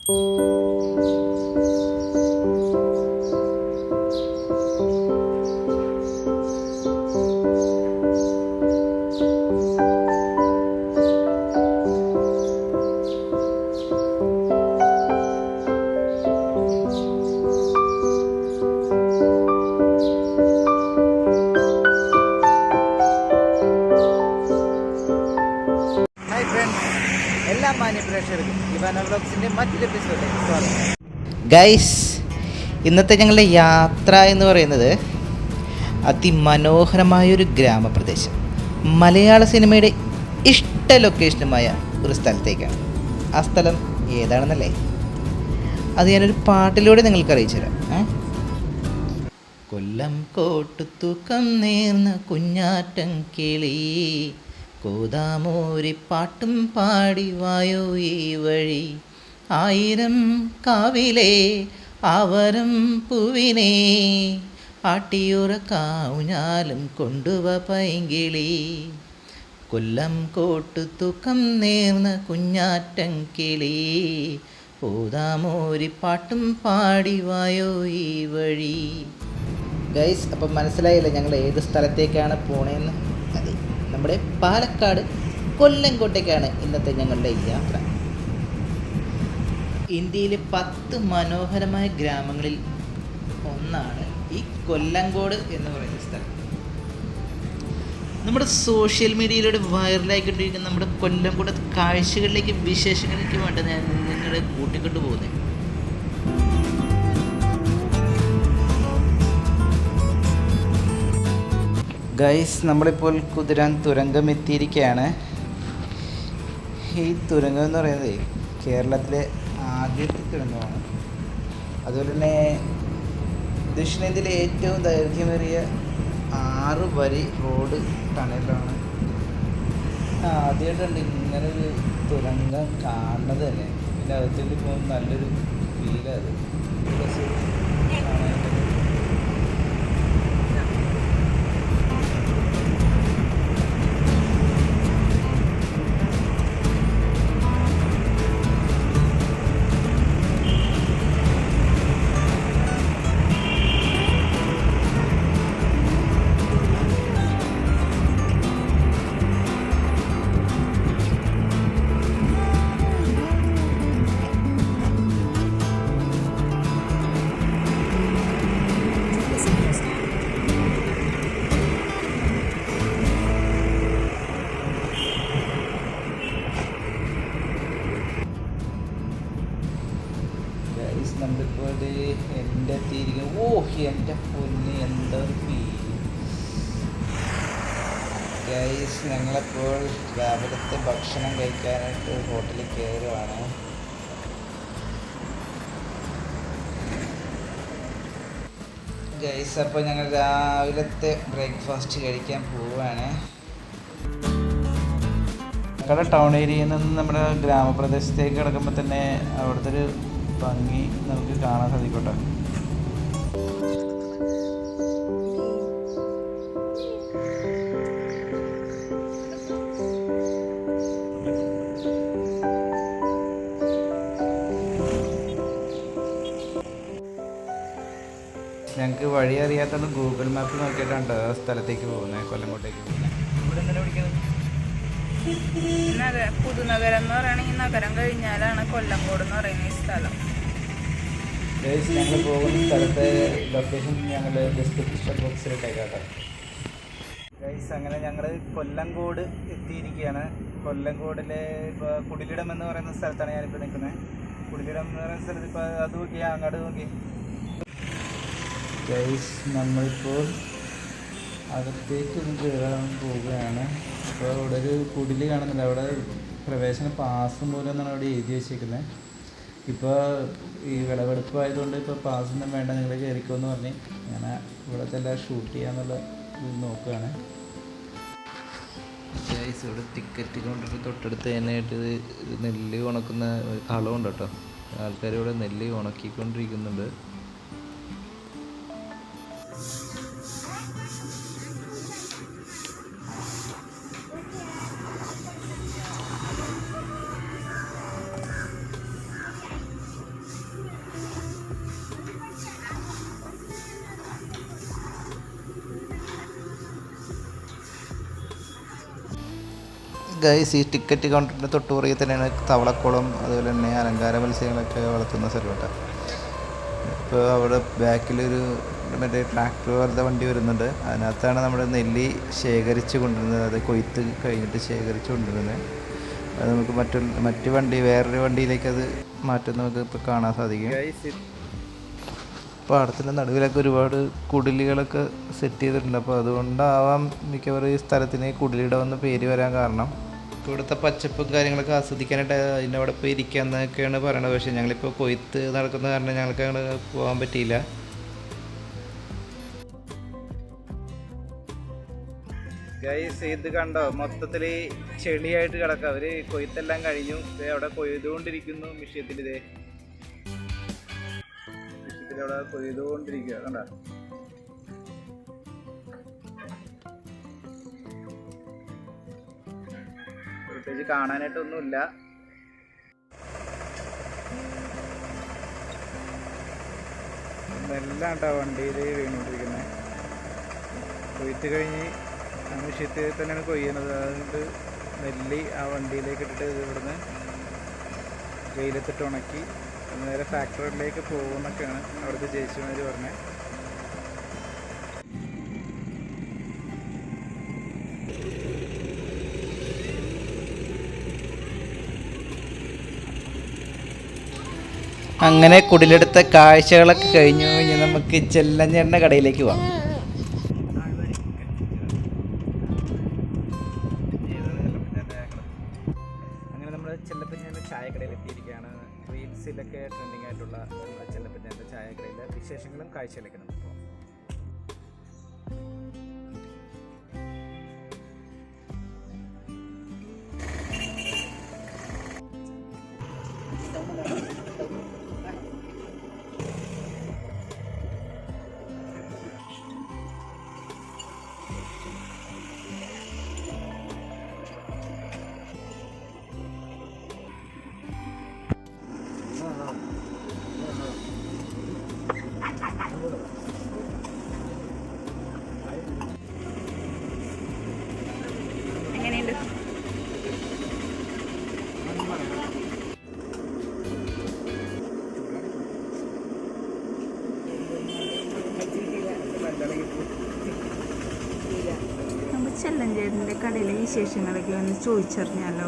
എല്ലാ മാന്യ പ്രേക്ഷകർക്കും ഇവാന വ്ലോഗ്സിൻ്റെ മറ്റൊരു എപ്പിസോഡിലേക്ക് സ്വാഗതം. ഗൈസ്, ഇന്നത്തെ ഞങ്ങളുടെ യാത്ര എന്ന് പറയുന്നത് അതിമനോഹരമായൊരു ഗ്രാമപ്രദേശം, മലയാള സിനിമയുടെ ഇഷ്ട ലൊക്കേഷനുമായ ഒരു സ്ഥലത്തേക്കാണ്. ആ സ്ഥലം ഏതാണെന്നല്ലേ, അത് ഞാനൊരു പാട്ടിലൂടെ നിങ്ങൾക്ക് അറിയിച്ചു തരാം. കൊല്ലം കോട്ടുത്തൂക്കം നേർന്ന കുഞ്ഞാറ്റം കിളി, കോതാമോരി പാട്ടും പാടി വായോ ഈ വഴി, ആയിരം കാവിലെ ആവരം പൂവിനെ ആട്ടിയുറക്കാവുഞ്ഞാലും കൊണ്ടുവ പൈങ്കിളി. കൊല്ലം കോട്ടുത്തൂക്കം നേർന്ന കുഞ്ഞാറ്റം കിളി, കോതാമോരി പാട്ടും പാടി വായോ ഈ വഴി. ഗൈസ്, അപ്പം മനസ്സിലായില്ലേ ഞങ്ങൾ ഏത് സ്ഥലത്തേക്കാണ് പോണേന്ന്? അതെ, നമ്മുടെ പാലക്കാട് കൊല്ലംകോട്ടേക്കാണ് ഇന്നത്തെ ഞങ്ങളുടെ യാത്ര. ഇന്ത്യയിലെ 10 മനോഹരമായ ഗ്രാമങ്ങളിൽ ഒന്നാണ് ഈ കൊല്ലങ്കോട് എന്ന് പറയുന്ന സ്ഥലം. നമ്മുടെ സോഷ്യൽ മീഡിയയിലൂടെ വൈറലായിക്കൊണ്ടിരിക്കുന്ന നമ്മുടെ കൊല്ലംകോട് കാഴ്ചകളിലേക്ക്, വിശേഷങ്ങളിലേക്ക് വേണ്ട ഞാൻ നിങ്ങളെ കൂട്ടിക്കൊണ്ടു പോകുന്നത്. ഗൈസ്, നമ്മളിപ്പോൾ കുതിരാൻ തുരങ്കം എത്തിയിരിക്കുകയാണ്. ഈ തുരങ്കം എന്ന് പറയുന്നത് കേരളത്തിലെ ആദ്യത്തെ തുരങ്കമാണ്. അതുപോലെ തന്നെ ദക്ഷിണേന്ത്യയിലെ ഏറ്റവും ദൈർഘ്യമേറിയ 6 വരി റോഡ് ടണലാണ്. ആദ്യമായിട്ടുണ്ട് ഇങ്ങനൊരു തുരങ്കം കാണുന്നത് തന്നെ. ഇതിൻ്റെ അകത്തേക്ക് പോകുമ്പോൾ നല്ലൊരു ഫീലാണ്. നമ്മളിപ്പോൾ എൻ്റെ എത്തിയിരിക്കും. എൻ്റെ പൊന്ന്, എന്താ ഒരു ഫീൽ. ഗൈസ്, ഞങ്ങളിപ്പോൾ രാവിലത്തെ ഭക്ഷണം കഴിക്കാനായിട്ട് ഹോട്ടലിൽ കയറുവാണ്. ഗൈസ്, അപ്പോൾ ഞങ്ങൾ രാവിലത്തെ ബ്രേക്ക്ഫാസ്റ്റ് കഴിക്കാൻ പോവുകയാണ്. പാലക്കാട് ടൗൺ ഏരിയയിൽ നിന്ന് നമ്മുടെ ഗ്രാമപ്രദേശത്തേക്ക് കിടക്കുമ്പോൾ തന്നെ അവിടുത്തെ ഒരു ഭംഗി നമുക്ക് കാണാൻ സാധിക്കട്ടെ. ഞങ്ങൾക്ക് വഴി അറിയാത്തതുകൊണ്ട് ഗൂഗിൾ മാപ്പ് നോക്കിയിട്ടാണ് സ്ഥലത്തേക്ക് പോകുന്നത്, കൊല്ലംകോട്ടേക്ക് പോകുന്നത്. ഇവിടെ എന്താണ് പഠിക്കുന്നത്? പുതുനഗരം എന്ന് പറയുകയാണെങ്കിൽ നഗരം കഴിഞ്ഞാലാണ് കൊല്ലംകോട് എന്ന് പറയുന്ന ഈ സ്ഥലം. ഞങ്ങൾ പോകുന്ന സ്ഥലത്തെ ലൊക്കേഷൻ ഞങ്ങൾ ഡിസ്ക്രിപ്ഷൻ ബോക്സിൽ ഇട്ടേക്കാട്ടെ. ഗൈസ്, അങ്ങനെ ഞങ്ങൾ കൊല്ലംകോട് എത്തിയിരിക്കുകയാണ്. കൊല്ലംകോടിലെ ഇപ്പോൾ കുടിലിടം എന്ന് പറയുന്ന സ്ഥലത്താണ് ഞാനിപ്പോൾ നിൽക്കുന്നത്. കുടിലിടം എന്ന് പറയുന്ന സ്ഥലത്ത് ഇപ്പോൾ അത് നോക്കിയാൽ അങ്ങോട്ട് നോക്കി. ഗൈസ്, നമ്മളിപ്പോൾ അകത്തേക്ക് കയറാൻ പോവുകയാണ്. അപ്പോൾ അവിടെ ഒരു കുടിൽ കാണുന്നുണ്ട്. അവിടെ പ്രവേശന പാസ് മൂലം എന്നാണ് അവിടെ എഴുതി വെച്ചേക്കുന്നത്. ഇപ്പോൾ ഈ വിളവെടുപ്പായതുകൊണ്ട് ഇപ്പോൾ പാസൊന്നും വേണ്ട, നിങ്ങൾ കയറിക്കുമെന്ന് പറഞ്ഞ് ഞാൻ ഇവിടുത്തെ എല്ലാം ഷൂട്ട് ചെയ്യാന്നുള്ള ഇത് നോക്കുകയാണ്. ഗൈസ്, ഇവിടെ ടിക്കറ്റ് കൊണ്ടിട്ട് തൊട്ടടുത്ത് തന്നെയായിട്ട് നെല്ല് ഉണക്കുന്ന കളമുണ്ട് കേട്ടോ. ആൾക്കാർ ഇവിടെ നെല്ല് ഉണക്കിക്കൊണ്ടിരിക്കുന്നുണ്ട്. ഗൈസ് ഈ ടിക്കറ്റ് കൗണ്ടറിൻ്റെ തൊട്ടുപുറകിൽ തന്നെയാണ് തവളക്കുളം, അതുപോലെ തന്നെ അലങ്കാര മത്സ്യങ്ങളൊക്കെ വളർത്തുന്ന സ്ഥലമുണ്ട്. ഇപ്പോൾ അവിടെ ബാക്കിലൊരു മറ്റേ ട്രാക്ടർ പോലത്തെ വണ്ടി വരുന്നുണ്ട്. അതിനകത്താണ് നമ്മുടെ നെല്ലി ശേഖരിച്ച് കൊണ്ടുവരുന്നത്. അത് കൊയ്ത്ത് കഴിഞ്ഞിട്ട് ശേഖരിച്ച് കൊണ്ടുവരുന്നത്. അത് നമുക്ക് മറ്റു വണ്ടി, വേറൊരു വണ്ടിയിലേക്ക് അത് മാറ്റുന്നത് നമുക്ക് ഇപ്പോൾ കാണാൻ സാധിക്കും. പാടത്തിൻ്റെ നടുവിലൊക്കെ ഒരുപാട് കുടിലുകളൊക്കെ സെറ്റ് ചെയ്തിട്ടുണ്ട്. അപ്പോൾ അതുകൊണ്ടാവാം മിക്കവാറും ഈ സ്ഥലത്തിന് കുടിലിടം എന്ന് പേര് വരാൻ കാരണം. ഇവിടുത്തെ പച്ചപ്പും കാര്യങ്ങളൊക്കെ ആസ്വദിക്കാനായിട്ട് അതിൻ്റെ അവിടെ പോയി ഇരിക്കാമെന്നൊക്കെയാണ് പറയണത്. പക്ഷേ ഞങ്ങളിപ്പോൾ കൊയ്ത്ത് നടക്കുന്ന കാരണം ഞങ്ങൾക്ക് അങ്ങോട്ട് പോകാൻ പറ്റിയില്ല. ഗൈസ് ഇത് കണ്ടോ, മൊത്തത്തിൽ ചെളിയായിട്ട് കിടക്കുക. അവർ കൊയ്ത്തെല്ലാം കഴിഞ്ഞു, അവിടെ കൊയ്തുകൊണ്ടിരിക്കുന്നു. മിഷ്യത്തിലിതേ അവിടെ കൊയ്തുകൊണ്ടിരിക്കുക കണ്ടോ. പ്രത്യേകിച്ച് കാണാനായിട്ടൊന്നുമില്ല. നെല്ലാണ് കേട്ടോ വണ്ടിയിൽ വീണുകൊണ്ടിരിക്കുന്നത്. കൊയ്ത്ത് കഴിഞ്ഞ് ആ മിഷ്യത്തിൽ തന്നെയാണ് കൊയ്യുന്നത്. അതുകൊണ്ട് നെല്ലി ആ വണ്ടിയിലേക്ക് ഇട്ടിട്ട് ഇവിടുന്ന് വെയിലത്തിട്ട് ഉണക്കി നേരെ ഫാക്ടറിയിലേക്ക് പോകുമെന്നൊക്കെയാണ് അവിടുത്തെ ചേച്ചിമാർ പറഞ്ഞത്. അങ്ങനെ കുടിലെടുത്ത കാഴ്ചകളൊക്കെ കഴിഞ്ഞു. ഇനി നമുക്ക് ചെല്ലൻ ചേട്ടൻ്റെ കടയിലേക്ക് പോവാം. അങ്ങനെ നമ്മൾ ചെല്ലപ്പഞ്ഞേൻ്റെ ചായക്കടയിൽ എത്തിയിരിക്കുകയാണ്. റീൽസിലൊക്കെ ട്രെൻഡിങ് ആയിട്ടുള്ള ചെല്ലപ്പഞ്ഞേൻ്റെ ചായക്കടയിലെ വിശേഷങ്ങളും കാഴ്ചയിലേക്ക് നമുക്ക് പോകാം. ചെല്ലൻ ചേട്ടൻ്റെ കടയിലെ വിശേഷങ്ങളൊക്കെ ഒന്ന് ചോദിച്ചറിഞ്ഞാലോ.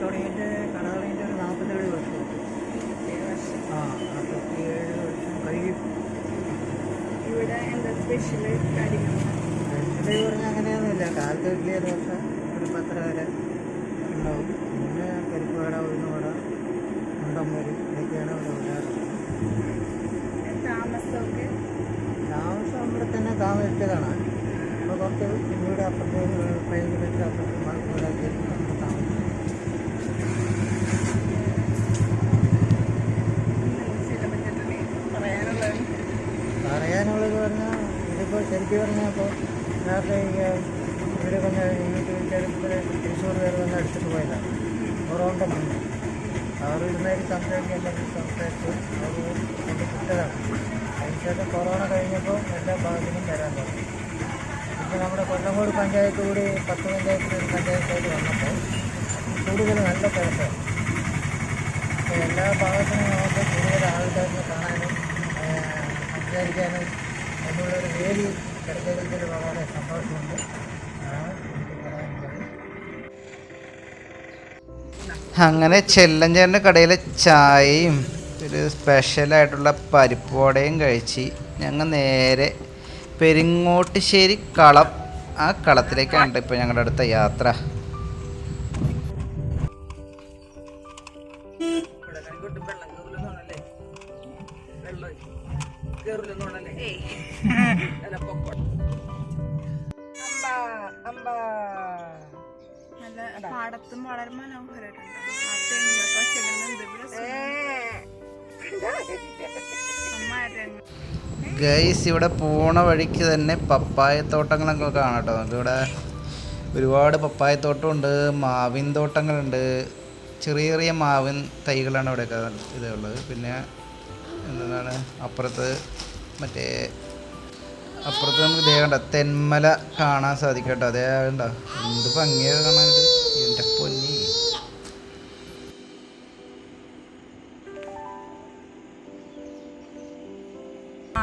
തുടങ്ങിയിട്ട് കട തുടങ്ങിയിട്ട് ഒരു 47 വർഷം. 47 വർഷം കഴിയും. ഇവിടെ എന്താ സ്പെഷ്യൽ കാര്യങ്ങൾ? സ്പെഷ്യൽ പറഞ്ഞാൽ അങ്ങനെയൊന്നുമില്ല. കാലത്ത് ഇഡ്ഡലി ദോശ ഒരു 10 വരെ ഉണ്ടാവും. പിന്നെ പരിപ്പ് വട, ഉഴുന്ന് വട, ഉണ്ടമ്പൊരി ഇതൊക്കെയാണ് ഇവിടെ ഉണ്ടാകുന്നത്. താമസമൊക്കെ താമസം ഇവിടെ തന്നെ താമസിച്ചതാണ്. അപ്പോൾ കുറച്ച് വീട് അപ്പുറത്തേക്ക് 15 മീറ്റർ അപ്പുറത്ത് വീടാക്കി നമ്മൾ താമസിച്ചു. പറയാനുള്ളത് പറഞ്ഞാൽ ഇതിപ്പോൾ ശരിക്കും പറഞ്ഞാൽ ഇപ്പോൾ നേരത്തെ ഇവിടെ വന്ന് വീട്ടിൽ തൃശ്ശൂർ വരെ വന്ന് എടുത്തിട്ട് പോയതാണ്. കൊറോണ മുന്നേ അവർ ഇതുമാതിരി സംസാരിച്ച് അവർ കൊണ്ട് കിട്ടതാണ്. അതിനുശേഷം കൊറോണ കഴിഞ്ഞപ്പോൾ എല്ലാ ഭാഗത്തിനും വരാൻ തുടങ്ങി. ഇപ്പോൾ നമ്മുടെ കൊല്ലങ്കോട് പഞ്ചായത്ത് കൂടി 10 പഞ്ചായത്തിൽ ഒരു പഞ്ചായത്തായിട്ട് വന്നപ്പോൾ കൂടുതൽ നല്ല തിരക്കാണ്. അപ്പോൾ എല്ലാ ഭാഗത്തിനും നമുക്ക് കൂടുതൽ ആൾക്കാരിനെ കാണാനും സംസാരിക്കാനും അതിനുള്ളൊരു വേദി കിടക്കുന്നതിൽ വളരെ സന്തോഷമുണ്ട്. അങ്ങനെ ചെല്ലഞ്ചേട്ടൻ്റെ കടയിലെ ചായയും ഒരു സ്പെഷ്യലായിട്ടുള്ള പരിപ്പ് വടയും കഴിച്ച് ഞങ്ങൾ നേരെ പെരിങ്ങോട്ടുശ്ശേരി കളം, ആ കളത്തിലേക്കാണ് ഇപ്പോൾ ഞങ്ങളുടെ അടുത്ത യാത്ര. പാടത്തും വളരെ മനോഹരമായിട്ടുണ്ട്. ഗൈസ് ഇവിടെ പോണ വഴിക്ക് തന്നെ പപ്പായത്തോട്ടങ്ങളൊക്കെ കാണാം കേട്ടോ. നമുക്കിവിടെ ഒരുപാട് പപ്പായത്തോട്ടമുണ്ട്, മാവിൻ തോട്ടങ്ങളുണ്ട്. ചെറിയ ചെറിയ മാവിൻ തൈകളാണ് ഇവിടെയൊക്കെ ഇതുള്ളത്. പിന്നെ എന്താണ് അപ്പുറത്ത് മറ്റേ അപ്പുറത്ത് നമുക്ക് ദേ കണ്ട തെന്മല കാണാൻ സാധിക്കും കേട്ടോ. അതേ കണ്ടോ എന്ത് ഭംഗിയൊക്കെ കാണാനുണ്ട് എൻ്റെ പൊന്നി.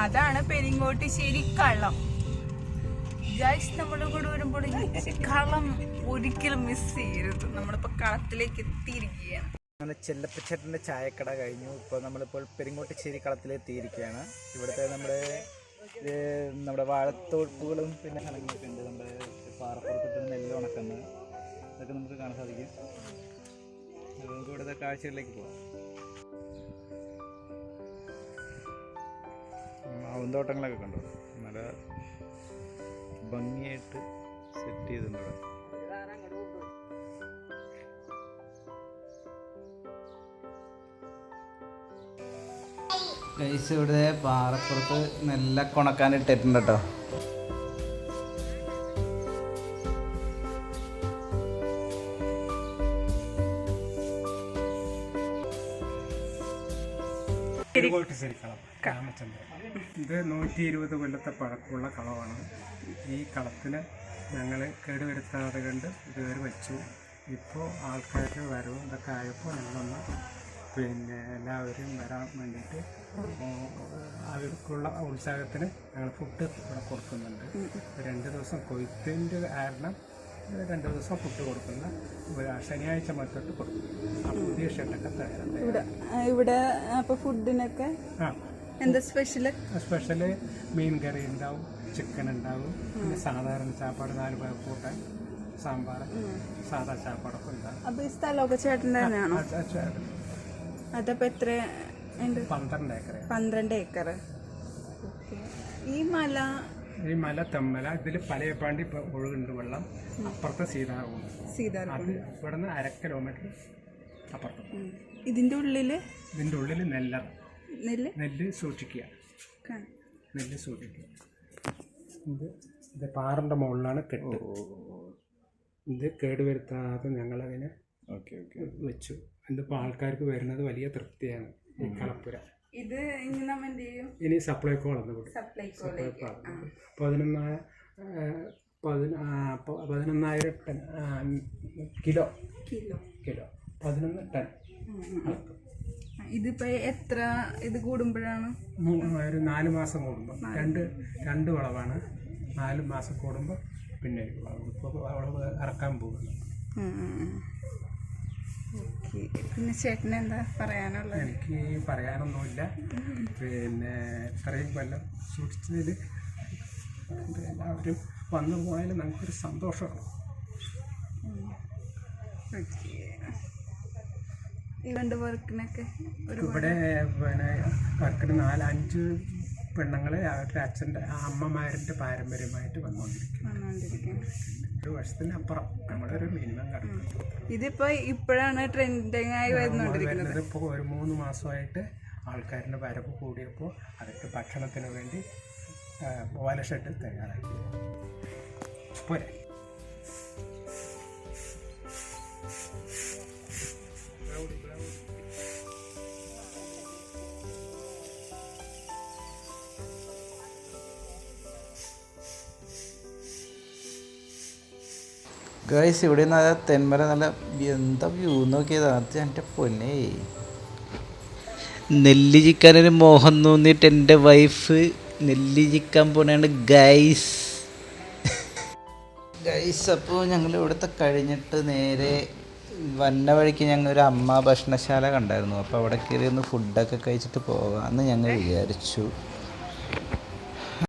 അതാണ് പെരിങ്ങോട്ടുശ്ശേരി കളം. ഗൈസ് നമ്മുടെ കൂടെ വരുമ്പോൾ കളം ഒരിക്കലും മിസ് ചെയ്യരുത്. നമ്മളിപ്പോൾ കളത്തിലേക്ക് എത്തിയിരിക്കുകയാണ്. നമ്മുടെ ചെല്ലപ്പച്ചേട്ടൻ്റെ ചായക്കട കഴിഞ്ഞു. ഇപ്പോൾ നമ്മളിപ്പോൾ പെരിങ്ങോട്ടുശ്ശേരി കളത്തിലെത്തിയിരിക്കുകയാണ്. ഇവിടുത്തെ നമ്മുടെ വാഴത്തോപ്പുകളും പിന്നെ കണങ്ങളൊക്കെ ഉണ്ട്. നമ്മുടെ പാറപ്പുറത്തിട്ട് നെല്ല് ഉണക്കുന്നത് അതൊക്കെ നമുക്ക് കാണാൻ സാധിക്കും. നമുക്ക് ഇവിടുത്തെ കാഴ്ചകളിലേക്ക് പോകാം. മാവുന്തോട്ടങ്ങളൊക്കെ കണ്ടു, നല്ല ഭംഗിയായിട്ട് സെറ്റ് ചെയ്തിട്ടുണ്ട്. ഗൈസ് ഇവിടെ പാറപ്പുറത്ത് നെല്ലൊക്കെ ഉണക്കാൻ ഇട്ടിട്ടുണ്ട് കേട്ടോ. പെരിങ്ങോട്ടുശ്ശേരി കളം രാമചന്ദ്രൻ. ഇത് 120 കൊല്ലത്തെ പഴക്കമുള്ള കളമാണ്. ഈ കളത്തിന് ഞങ്ങൾ കേടുവരുത്താതെ കണ്ട് ഇതുവരെ വെച്ചു. ഇപ്പോൾ ആൾക്കാരുടെ വരവും ഇതൊക്കെ ആയപ്പോൾ ഞങ്ങളൊന്ന് എല്ലാവരും വരാൻ വേണ്ടിയിട്ട് അവർക്കുള്ള ഉത്സാഹത്തിന് ഞങ്ങൾ ഫുഡ് ഇവിടെ കൊടുക്കുന്നുണ്ട്. 2 ദിവസം കൊയ്ത്തിൻ്റെ കാരണം 2 ദിവസം ഫുഡ് കൊടുക്കുന്ന ശനിയാഴ്ച മറ്റൊട്ട് കൊടുക്കും. പുതിയ ഷെഡൊക്കെ തയ്യാറാണ് ഇവിടെ. അപ്പോൾ ഫുഡിനൊക്കെ എന്താ സ്പെഷ്യല് മീൻ കറി ഉണ്ടാവും, ചിക്കൻ ഉണ്ടാവും, പിന്നെ സാധാരണ ചാപ്പാട് 4 പേർ കൂട്ടാൻ, സാമ്പാർ, സാധാ ചാപ്പാടൊക്കെ ഉണ്ടാവും. അപ്പോൾ ഈ സ്ഥലമൊക്കെ ചേട്ടൻ്റെ തന്നെയാണോ? അതപ്പോൾ എത്ര? 12 ഏക്കർ. ഈ മല തെമ്മല. ഇതിൽ പലയപ്പാണ്ടി ഇപ്പോൾ ഒഴുകുണ്ട് വെള്ളം. അപ്പുറത്തെ സീതാർകുണ്ട്. അത് ഇവിടെ നിന്ന് 1/2 കിലോമീറ്റർ അപ്പുറത്ത്. ഇതിൻ്റെ ഉള്ളിൽ നെല്ല് സൂക്ഷിക്കുക. ഇത് പാറിൻ്റെ മുകളിലാണ് കെട്ട്. ഇത് കേടുവരുത്താതെ ഞങ്ങളതിനെ വെച്ചു. ഇതിപ്പോൾ ആൾക്കാർക്ക് വരുന്നത് വലിയ തൃപ്തിയാണ്. ഈ കളപ്പുര ഇത് ഇനി സപ്ലൈക്കോ അളന്ന് കൊടുക്കും. 11,000 ടൺ കിലോ 11 ടൺ. ഇതിപ്പോ എത്ര ഇത് കൂടുമ്പോഴാണ്? ഒരു 4 മാസം കൂടുമ്പോൾ. രണ്ട് വളവാണ്. 4 മാസം കൂടുമ്പോൾ പിന്നെ ഇപ്പോൾ വളവ് ഇറക്കാൻ പോകുന്നു. പിന്നെ ചേട്ടന് എന്താ പറയാനുള്ളത്? എനിക്ക് പറയാനൊന്നുമില്ല. പിന്നെ ഇത്രയും കൊല്ലം സൂക്ഷിച്ചതിൽ എല്ലാവരും വന്നു പോയാലും നമുക്കൊരു സന്തോഷമാണ്. വർക്കിനൊക്കെ ഇവിടെ പിന്നെ വർക്കിന് 4-5 പെണ്ണുങ്ങളെ അവരുടെ അച്ഛൻ്റെ അമ്മമാരുടെ പാരമ്പര്യമായിട്ട് വന്നുകൊണ്ടിരിക്കും. 1 വർഷത്തിനപ്പുറം നമ്മളൊരു മിനിമം കടന്നു. ഇതിപ്പോ ഇപ്പോഴാണ് ട്രെൻഡിങ് ആയി വരുന്നത്. ഇപ്പോൾ ഒരു 3 മാസമായിട്ട് ആൾക്കാരുടെ വരവ് കൂടിയപ്പോൾ അവർക്ക് ഭക്ഷണത്തിന് വേണ്ടി ഓല ഷെഡ് തയ്യാറാക്കി. പോരെ ഗൈസ് ഇവിടെ നല്ല തെന്മല, നല്ല എന്താ വ്യൂ നോക്കിയത്. അത് എൻ്റെ പൊന്നേ. നെല്ല് ചിക്കാനൊരു മോഹം തോന്നിയിട്ട് എൻ്റെ വൈഫ് നെല്ല് ചിക്കാൻ പോണാണ് ഗൈസ്. അപ്പോൾ ഞങ്ങൾ ഇവിടുത്തെ കഴിഞ്ഞിട്ട് നേരെ വന്ന വഴിക്ക് ഞങ്ങൾ ഒരു അമ്മ ഭക്ഷണശാല കണ്ടായിരുന്നു. അപ്പോൾ അവിടെ കയറി ഒന്ന് ഫുഡൊക്കെ കഴിച്ചിട്ട് പോകാമെന്ന് ഞങ്ങൾ വിചാരിച്ചു.